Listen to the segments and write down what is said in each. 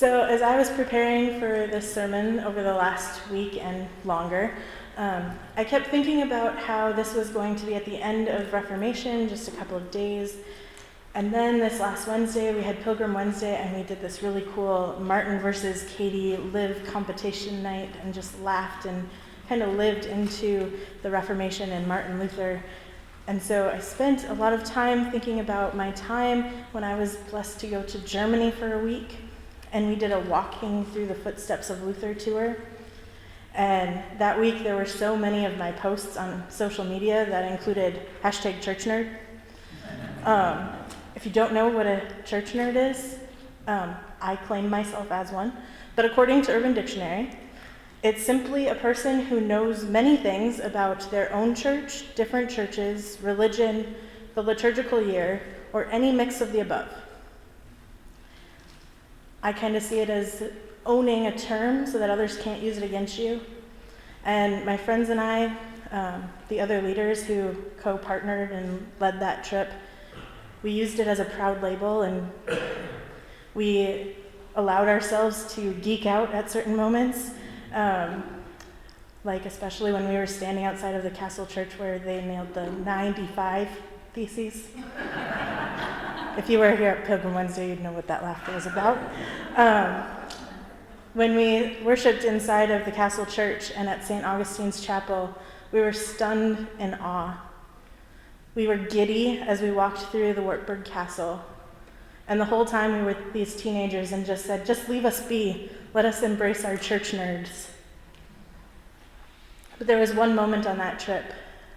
So as I was preparing for this sermon over the last week and longer, I kept thinking about how this was going to be at the end of Reformation, just a couple of days. And then this last Wednesday, we had Pilgrim Wednesday, and we did this really cool Martin versus Katie live competition night and just laughed and kind of lived into the Reformation and Martin Luther. And so I spent a lot of time thinking about my time when I was blessed to go to Germany for a week. And we did a walking through the footsteps of Luther tour. And that week there were so many of my posts on social media that included #ChurchNerd. If you don't know what a church nerd is, I claim myself as one. But according to Urban Dictionary, it's simply a person who knows many things about their own church, different churches, religion, the liturgical year, or any mix of the above. I kind of see it as owning a term so that others can't use it against you. And my friends and I, the other leaders who co-partnered and led that trip, we used it as a proud label, and we allowed ourselves to geek out at certain moments, like especially when we were standing outside of the Castle Church where they nailed the 95 Theses. If you were here at Pilgrim Wednesday, you'd know what that laughter was about. When we worshiped inside of the Castle Church and at St. Augustine's Chapel, we were stunned in awe. We were giddy as we walked through the Wartburg Castle. And the whole time we were these teenagers and just said, just leave us be. Let us embrace our church nerds. But there was one moment on that trip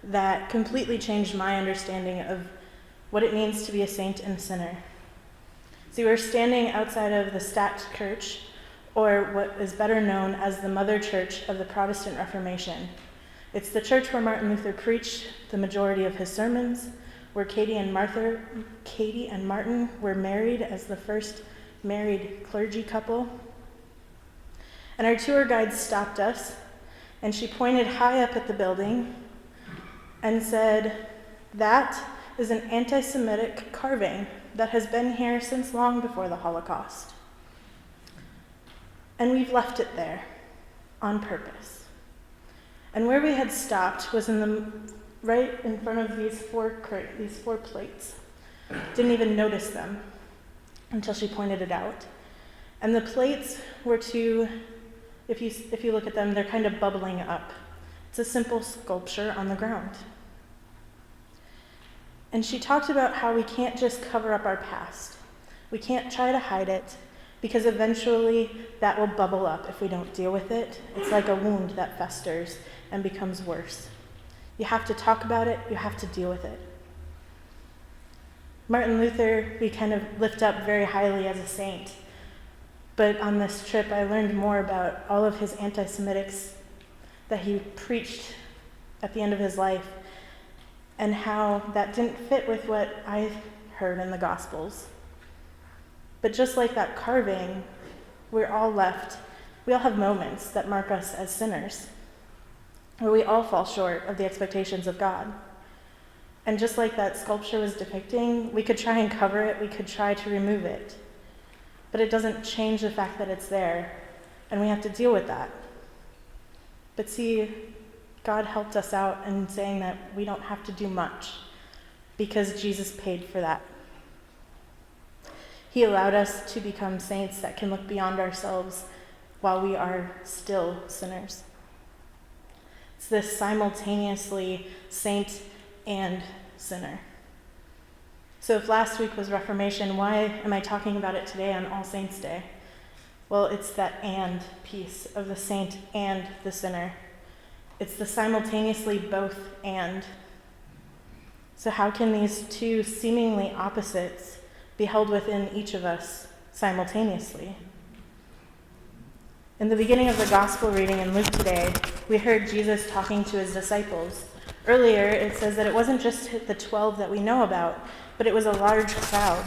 that completely changed my understanding of what it means to be a saint and sinner. So we were standing outside of the Stadtkirche, or what is better known as the Mother Church of the Protestant Reformation. It's the church where Martin Luther preached the majority of his sermons, where Katie and Martin were married as the first married clergy couple. And our tour guide stopped us, and she pointed high up at the building and said, "That is an anti-Semitic carving that has been here since long before the Holocaust. And we've left it there on purpose." And where we had stopped was right in front of these four plates. Didn't even notice them until she pointed it out. And the plates were if you look at them, they're kind of bubbling up. It's a simple sculpture on the ground. And she talked about how we can't just cover up our past. We can't try to hide it, because eventually that will bubble up if we don't deal with it. It's like a wound that festers and becomes worse. You have to talk about it, you have to deal with it. Martin Luther, we kind of lift up very highly as a saint. But on this trip, I learned more about all of his anti-Semitics that he preached at the end of his life, and how that didn't fit with what I heard in the Gospels. But just like that carving, we all have moments that mark us as sinners, where we all fall short of the expectations of God. And just like that sculpture was depicting, we could try and cover it, we could try to remove it, but it doesn't change the fact that it's there, and we have to deal with that. But see, God helped us out in saying that we don't have to do much, because Jesus paid for that. He allowed us to become saints that can look beyond ourselves while we are still sinners. It's this simultaneously saint and sinner. So if last week was Reformation, why am I talking about it today on All Saints Day? Well, it's that "and" piece of the saint and the sinner. It's the simultaneously both and. So how can these two seemingly opposites be held within each of us simultaneously? In the beginning of the gospel reading in Luke today, we heard Jesus talking to his disciples. Earlier, it says that it wasn't just the 12 that we know about, but it was a large crowd.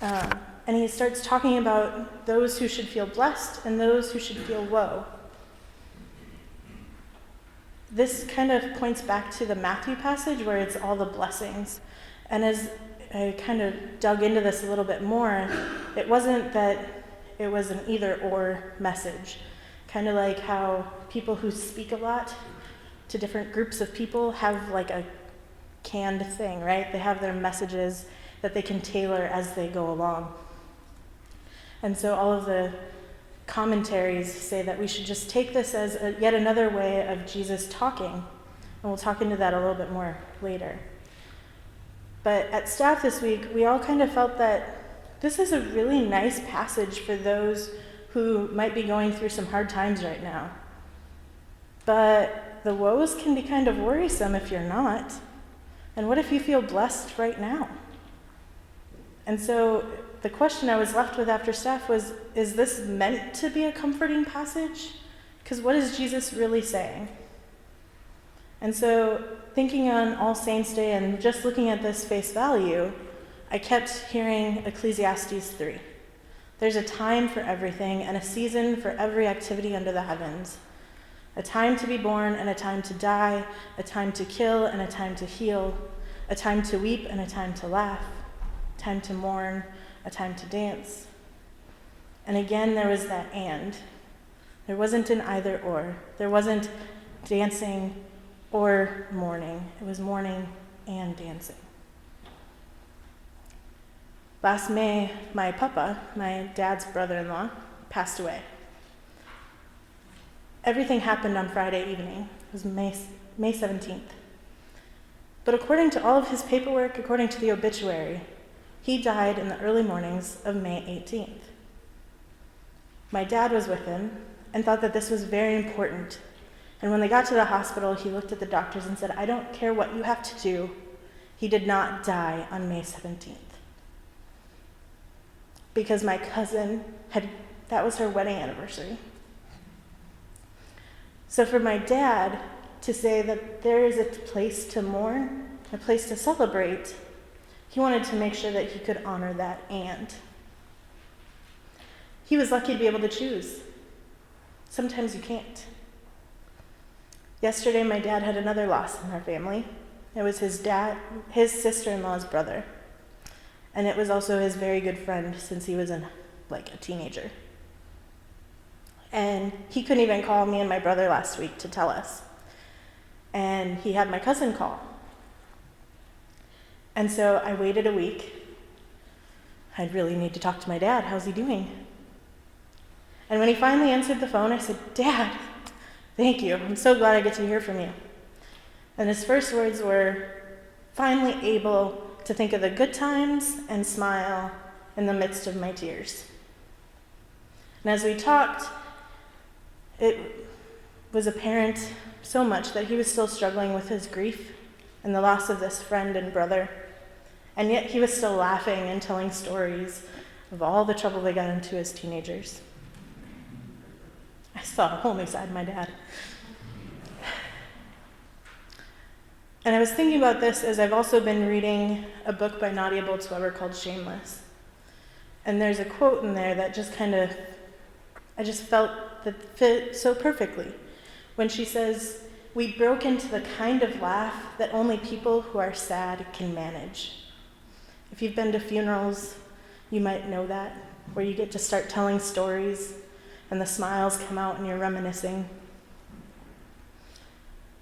And he starts talking about those who should feel blessed and those who should feel woe. This kind of points back to the Matthew passage where it's all the blessings. And as I kind of dug into this a little bit more, it wasn't that it was an either-or message, kind of like how people who speak a lot to different groups of people have like a canned thing, right? They have their messages that they can tailor as they go along. And so all of the commentaries say that we should just take this as yet another way of Jesus talking, and we'll talk into that a little bit more later. But at staff this week, we all kind of felt that this is a really nice passage for those who might be going through some hard times right now. But the woes can be kind of worrisome if you're not. And what if you feel blessed right now? And so the question I was left with after staff was, is this meant to be a comforting passage? Because what is Jesus really saying? And so thinking on All Saints Day and just looking at this face value, I kept hearing Ecclesiastes 3. There's a time for everything and a season for every activity under the heavens. A time to be born and a time to die, a time to kill and a time to heal, a time to weep and a time to laugh, a time to mourn, a time to dance. And again, there was that and. There wasn't an either or. There wasn't dancing or mourning. It was mourning and dancing. Last May, my papa, my dad's brother-in-law, passed away. Everything happened on Friday evening. It was May 17th. But according to all of his paperwork, according to the obituary, he died in the early mornings of May 18th. My dad was with him and thought that this was very important. And when they got to the hospital, he looked at the doctors and said, "I don't care what you have to do. He did not die on May 17th. Because my cousin that was her wedding anniversary. So for my dad to say that there is a place to mourn, a place to celebrate, he wanted to make sure that he could honor that and. He was lucky to be able to choose. Sometimes you can't. Yesterday, my dad had another loss in our family. It was his sister-in-law's brother. And it was also his very good friend since he was a teenager. And he couldn't even call me and my brother last week to tell us. And he had my cousin call. And so I waited a week. I really need to talk to my dad. How's he doing? And when he finally answered the phone, I said, "Dad, thank you. I'm so glad I get to hear from you." And his first words were, "Finally able to think of the good times and smile in the midst of my tears." And as we talked, it was apparent so much that he was still struggling with his grief and the loss of this friend and brother. And yet he was still laughing and telling stories of all the trouble they got into as teenagers. I saw a whole new side of my dad. And I was thinking about this as I've also been reading a book by Nadia Bolz-Weber called Shameless. And there's a quote in there that just I just felt that fit so perfectly. When she says, "We broke into the kind of laugh that only people who are sad can manage." If you've been to funerals, you might know that, where you get to start telling stories and the smiles come out and you're reminiscing.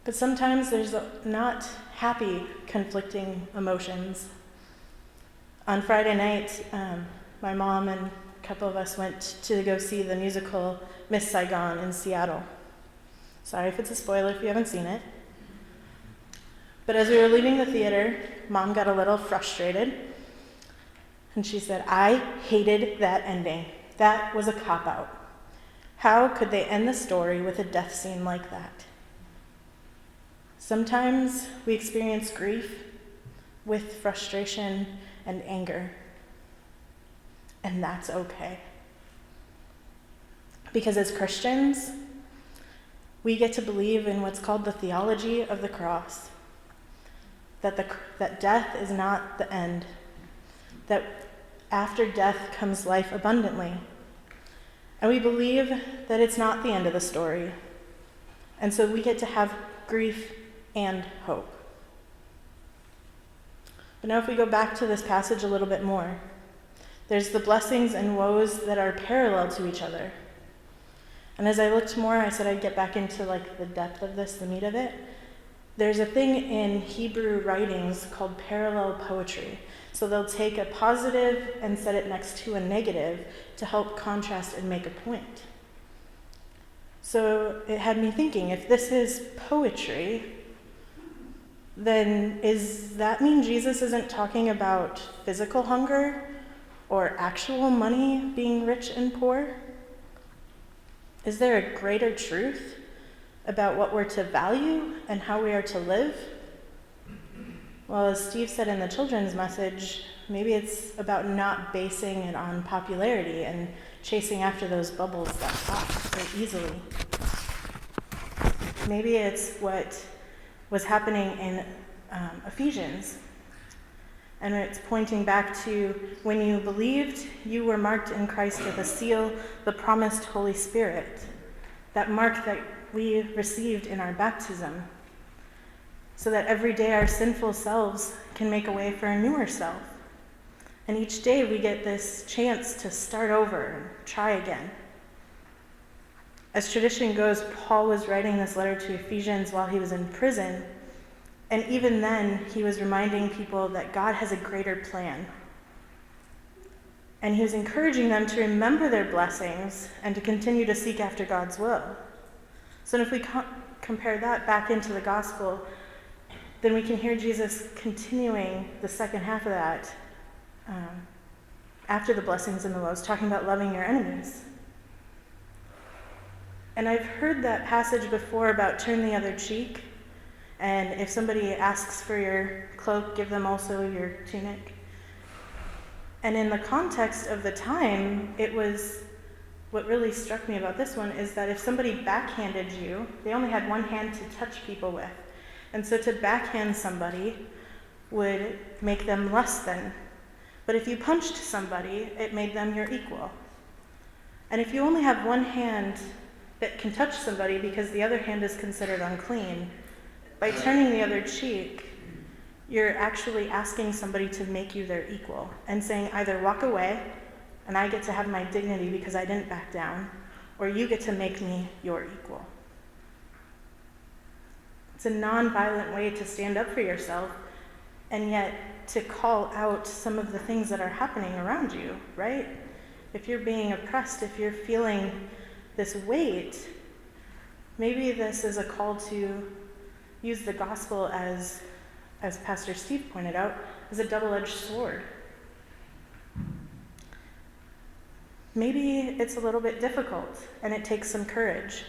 But sometimes there's not happy, conflicting emotions. On Friday night, my mom and a couple of us went to go see the musical Miss Saigon in Seattle. Sorry if it's a spoiler if you haven't seen it. But as we were leaving the theater, Mom got a little frustrated. And she said, "I hated that ending. That was a cop-out. How could they end the story with a death scene like that?" Sometimes we experience grief with frustration and anger. And that's okay. Because as Christians, we get to believe in what's called the theology of the cross. That death is not the end. That after death comes life abundantly. And we believe that it's not the end of the story. And so we get to have grief and hope. But now if we go back to this passage a little bit more, There's the blessings and woes that are parallel to each other. And as I looked more, I said I'd get back into the depth of this, the meat of it. There's a thing in Hebrew writings called parallel poetry. So they'll take a positive and set it next to a negative to help contrast and make a point. So it had me thinking, if this is poetry, then does that mean Jesus isn't talking about physical hunger or actual money being rich and poor? Is there a greater truth about what we're to value and how we are to live? Well, as Steve said in the children's message, maybe it's about not basing it on popularity and chasing after those bubbles that pop so easily. Maybe it's what was happening in Ephesians. And it's pointing back to when you believed, you were marked in Christ with a seal, the promised Holy Spirit, that mark that we received in our baptism, so that every day our sinful selves can make a way for a newer self. And each day we get this chance to start over and try again. As tradition goes, Paul was writing this letter to Ephesians while he was in prison. And even then, he was reminding people that God has a greater plan. And he was encouraging them to remember their blessings and to continue to seek after God's will. So if we compare that back into the gospel, then we can hear Jesus continuing the second half of that after the blessings and the woes, talking about loving your enemies. And I've heard that passage before about turn the other cheek. And if somebody asks for your cloak, give them also your tunic. And in the context of the time, what really struck me about this one is that if somebody backhanded you, they only had one hand to touch people with. And so to backhand somebody would make them less than. But if you punched somebody, it made them your equal. And if you only have one hand that can touch somebody because the other hand is considered unclean, by turning the other cheek, you're actually asking somebody to make you their equal and saying either walk away and I get to have my dignity because I didn't back down, or you get to make me your equal. It's a non-violent way to stand up for yourself and yet to call out some of the things that are happening around you, right? If you're being oppressed, if you're feeling this weight, maybe this is a call to use the gospel as Pastor Steve pointed out, as a double-edged sword. Maybe it's a little bit difficult and it takes some courage.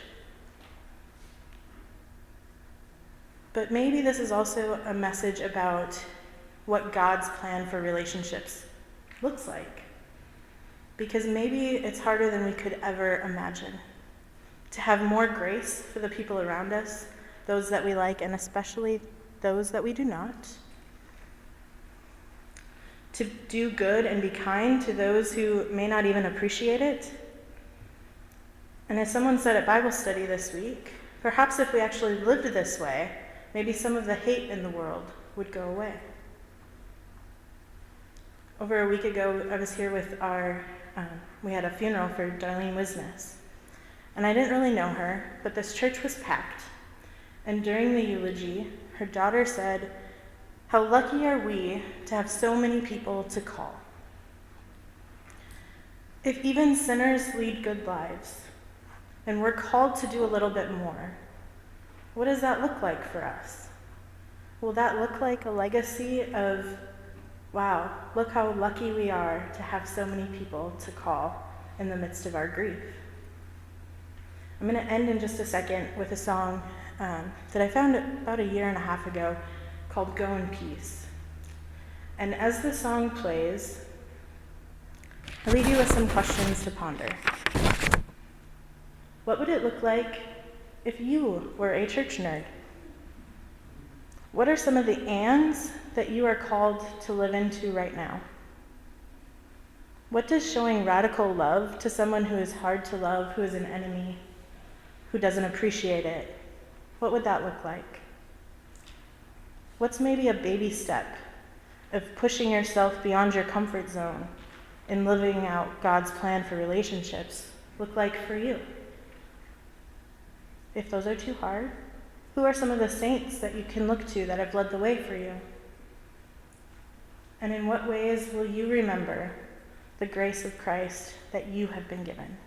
But maybe this is also a message about what God's plan for relationships looks like. Because maybe it's harder than we could ever imagine to have more grace for the people around us, those that we like, and especially those that we do not. To do good and be kind to those who may not even appreciate it. And as someone said at Bible study this week, perhaps if we actually lived this way, maybe some of the hate in the world would go away. Over a week ago, I was here with we had a funeral for Darlene Wisness. And I didn't really know her, but this church was packed. And during the eulogy, her daughter said, "How lucky are we to have so many people to call. If even sinners lead good lives, and we're called to do a little bit more, what does that look like for us? Will that look like a legacy of, wow, look how lucky we are to have so many people to call in the midst of our grief?" I'm going to end in just a second with a song that I found about 1.5 years ago called "Go in Peace." And as the song plays, I leave you with some questions to ponder. What would it look like if you were a church nerd? What are some of the ands that you are called to live into right now? What does showing radical love to someone who is hard to love, who is an enemy, who doesn't appreciate it, what would that look like? What's maybe a baby step of pushing yourself beyond your comfort zone in living out God's plan for relationships look like for you? If those are too hard, who are some of the saints that you can look to that have led the way for you? And in what ways will you remember the grace of Christ that you have been given?